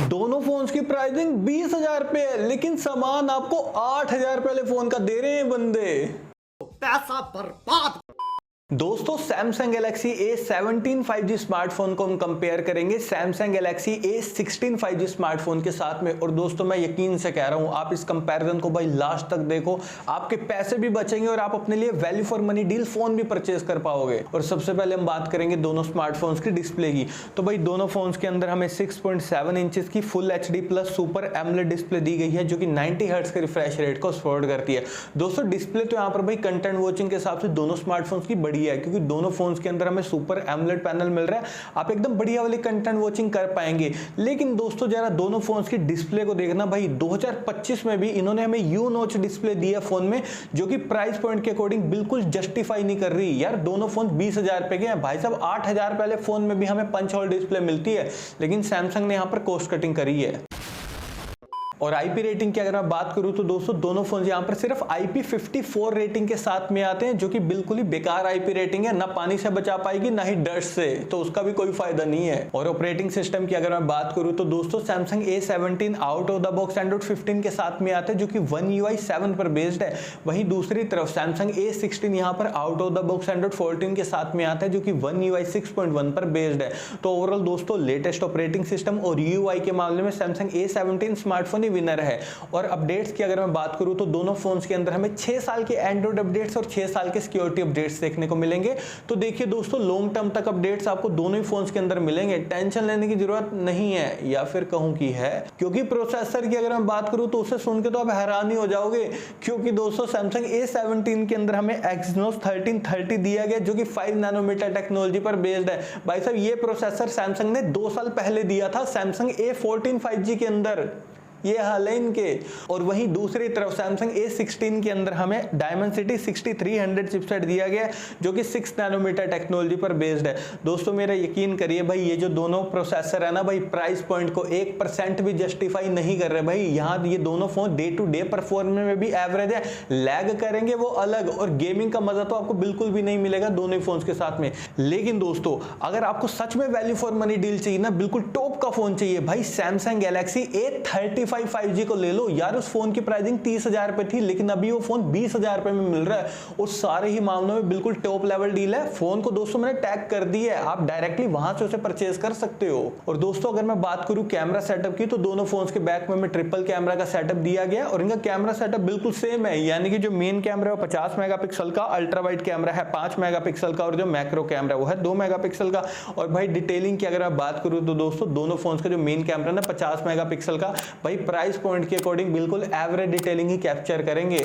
दोनों फोन्स की प्राइसिंग 20,000 पे है, लेकिन सामान आपको 8,000 वाले फोन का दे रहे हैं बंदे। पैसा बर्बाद। दोस्तों Samsung Galaxy A17 5G smartphone को हम कंपेयर करेंगे Samsung Galaxy A16 5G smartphone के साथ में। और दोस्तों मैं यकीन से कह रहा हूं आप इस कंपैरिजन को भाई लास्ट तक देखो, आपके पैसे भी बचेंगे और आप अपने लिए value for money deal phone भी परचेज कर पाओगे। और सबसे पहले हम बात करेंगे दोनों स्मार्टफोन्स की डिस्प्ले की। तो भाई दोनों फोन्स के अंदर हमें 6.7 इंचेस की full HD plus super AMOLED display दी गई है, जो कि 90 हर्ट्ज के रिफ्रेश रेट को सपोर्ट करती है। दोस्तों डिस्प्ले तो यहाँ पर भाई कंटेंट वॉचिंग के हिसाब से दोनों स्मार्टफोन्स की बढ़िया है, क्योंकि दोनों फोन्स के अंदर हमें सुपर एमोलेड पैनल मिल रहा है, आप एकदम बढ़िया वाली कंटेंट वॉचिंग कर पाएंगे। लेकिन दोस्तों जरा दोनों फोन्स की डिस्प्ले को देखना भाई, 2025 में भी इन्होंने हमें यू नॉच डिस्प्ले दिया फोन में, जो कि प्राइस पॉइंट के अकॉर्डिंग बिल्कुल जस्टिफाई नहीं कर रही यार। दोनों फोन 20,000 रुपए के हैं भाई साहब, 8,000 वाले फोन में भी हमें पंच होल डिस्प्ले मिलती है, लेकिन सैमसंग ने यहाँ पर कॉस्ट कटिंग करी है। और IP रेटिंग की अगर मैं बात करूं तो दोस्तों दोनों फोन यहां पर सिर्फ IP54 रेटिंग के साथ में आते हैं, जो कि बिल्कुल ही बेकार IP रेटिंग है, ना पानी से बचा पाएगी ना ही डस्ट से, तो उसका भी कोई फायदा नहीं है। और ऑपरेटिंग सिस्टम की अगर मैं बात करूं तो दोस्तों Samsung A17 out of the box Android 15 के साथ में आते हैं, जो कि One UI 7 पर बेस्ड है। वहीं दूसरी तरफ सैमसंग A16 यहां पर out of the box Android 14 के साथ में आता है, जो कि One UI 6.1 पर बेस्ड है। तो ओवरऑल दोस्तों लेटेस्ट ऑपरेटिंग सिस्टम और UI के मामले में सैमसंग A17 स्मार्टफोन विनर है। और अपडेट्स की अगर मैं बात करूं तो दोनों फोन्स के अंदर हमें 6 साल के एंड्रॉइड अपडेट्स और 6 साल के सिक्योरिटी अपडेट्स देखने को मिलेंगे। तो देखिए दोस्तों लॉन्ग टर्म तक अपडेट्स आपको दोनों ही फोन्स के अंदर मिलेंगे, टेंशन लेने की जरूरत नहीं है, या फिर कहूं कि है। क्योंकि प्रोसेसर की अगर मैं बात करूं तो उसे सुन के तो आप हैरान ही हो जाओगे, क्योंकि दोस्तों सैमसंग A17 के अंदर हमें Exynos 1330 दिया गया, जो कि 5 नैनोमीटर टेक्नोलॉजी पर बेस्ड है। भाई साहब ये प्रोसेसर सैमसंग ने 2 साल पहले दिया था सैमसंग A14 5G के अंदर, ये हाल है इनके। और वहीं दूसरी तरफ सैमसंग A16 के अंदर हमें Dimensity 6300 चिपसेट दिया गया, जो कि 6 नैनोमीटर टेक्नोलॉजी पर बेस्ड है। दोस्तों मेरा यकीन करिए भाई, ये जो दोनों प्रोसेसर है ना भाई, प्राइस पॉइंट को 1% भी जस्टिफाई नहीं कर रहे भाई। यहाँ ये दोनों phone day to day performance में भी एवरेज है, लैग करेंगे वो अलग, और गेमिंग का मजा तो आपको बिल्कुल भी नहीं मिलेगा दोनों फोन के साथ में। लेकिन दोस्तों अगर आपको सच में वैल्यू फॉर मनी डील चाहिए ना, बिल्कुल टॉप का फोन चाहिए भाई, सैमसंग गैलेक्सी A35 5G को ले लो यार। उस फोन की प्राइसिंग 30,000 रुपए थी, लेकिन अभी वो फोन 20,000 रुपए में मिल रहा है, और सारे ही मामलों में बिल्कुल टॉप लेवल डील है। फोन को दोस्तों मैंने टैग कर दी है, आप डायरेक्टली वहां से उसे परचेज कर सकते हो। और दोस्तों अगर मैं बात करूं कैमरा सेटअप की, तो दोनों फोन्स के बैक में ट्रिपल कैमरा का सेटअप दिया गया, और इनका कैमरा सेटअप बिल्कुल सेम है। यानी कि जो मेन कैमरा है 50 मेगापिक्सल का, अल्ट्रा वाइड कैमरा है 5 मेगापिक्सल का, और जो मैक्रो कैमरा वो है 2 मेगापिक्सल का। और भाई डिटेलिंग की अगर मैं बात करूं तो दोस्तों दोनों फोन्स का जो मेन कैमरा ना 50 मेगापिक्सल का, भाई प्राइस पॉइंट के अकॉर्डिंग बिल्कुल एवरेज डिटेलिंग ही कैप्चर करेंगे,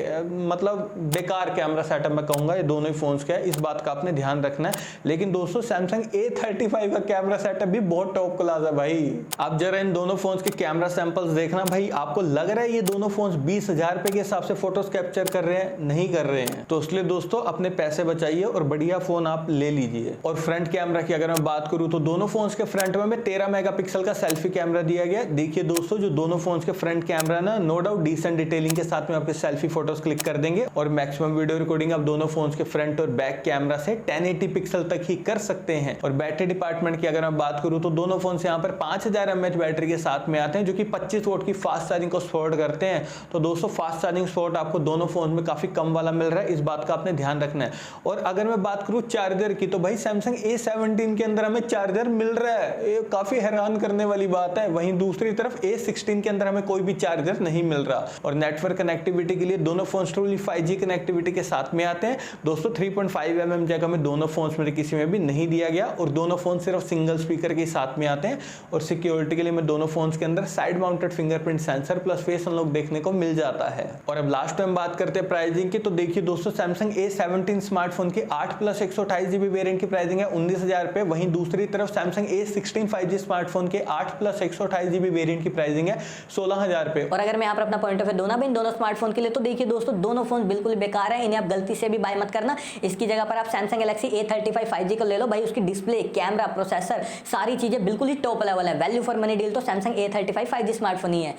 मतलब बेकार कैमरा सेटअप मैं कहूंगा ये दोनों ही फोन्स का है, इस बात का आपने ध्यान रखना है। लेकिन दोस्तों सैमसंग A35 का कैमरा सेटअप भी बहुत टॉप क्लास है भाई। आप जरा इन दोनों फोन्स के कैमरा सैंपल्स देखना भाई, आपको लग रहा है ये दोनों फोन्स 20,000 रुपए के हिसाब से फोटोज कैप्चर कर रहे हैं? नहीं कर रहे हैं। तो इसलिए दोस्तों अपने पैसे बचाइए और बढ़िया फोन आप ले लीजिए। और फ्रंट कैमरा की अगर मैं बात करूं तो दोनों फोन्स के फ्रंट में 13 मेगापिक्सल का सेल्फी कैमरा दिया गया। देखिए दोस्तों जो दोनों फोन्स के फ्रंट कैमरा ना नो डाउट डिसेंट डिटेलिंग के साथ में आपके सेल्फी फोटोज क्लिक कर देंगे, और मैक्सिमम वीडियो रिकॉर्डिंग आप दोनों फोन्स के फ्रंट और बैक कैमरा से 1080 पिक्सल तक ही कर सकते हैं। और बैटरी डिपार्टमेंट की अगर मैं बात करूं तो दोनों फोन्स यहां पर 5000 mAh बैटरी के साथ में आते हैं, जो कि 25 वोल्ट की फास्ट चार्जिंग को सपोर्ट करते हैं। तो दोस्तों फास्ट चार्जिंग सपोर्ट आपको दोनों फोन में काफी कम वाला मिल रहा है, इस बात का आपने ध्यान रखना है। और अगर मैं बात करूं चार्जर की, तो भाई सैमसंग A17 के अंदर हमें चार्जर मिल रहा है, ये काफी हैरान करने वाली बात है। वहीं दूसरी तरफ A16 के अंदर हमें कोई भी चार्जर नहीं मिल रहा। और नेटवर्क कनेक्टिविटी के लिए दोनों फोन्स ट्रूली 5G कनेक्टिविटी के साथ में आते हैं। दोस्तों 3.5 mm जैक हमें दोनों फोन्स में किसी में भी नहीं दिया गया, और दोनों फोन सिर्फ सिंगल स्पीकर के साथ में आते हैं। और सिक्योरिटी के लिए मैं दोनों फोन्स के अंदर side mounted fingerprint sensor plus face unlock देखने को मिल जाता है। और अब लास्ट टाइम बात करते हैं प्राइसिंग की, तो देखिए दोस्तों सैमसंग A17 स्मार्टफोन की 8+128GB वेरिएंट की प्राइसिंग है 19,000 रुपए। वहीं दूसरी तरफ सैमसंग A16 5G स्मार्टफोन के 8+128GB वेरिएंट की प्राइसिंग है 16,000 रुपए। और अगर मैं यहाँ पर अपना पॉइंट ऑफ व्यू दोनों भी इन दोनों स्मार्टफोन के लिए, तो देखिए दोस्तों दोनों फोन बिल्कुल बेकार है, इन्हें आप गलती से भी बाय मत करना। इसकी जगह पर आप सैमसंग गैलेक्सी A35 5G को ले लो भाई, उसकी डिस्प्ले, कैमरा, प्रोसेसर, सारी चीजें बिल्कुल ही टॉप लेवल है। वैल्यू फॉर मनी डील तो सैमसंग A35 5G स्मार्टफोन ही है।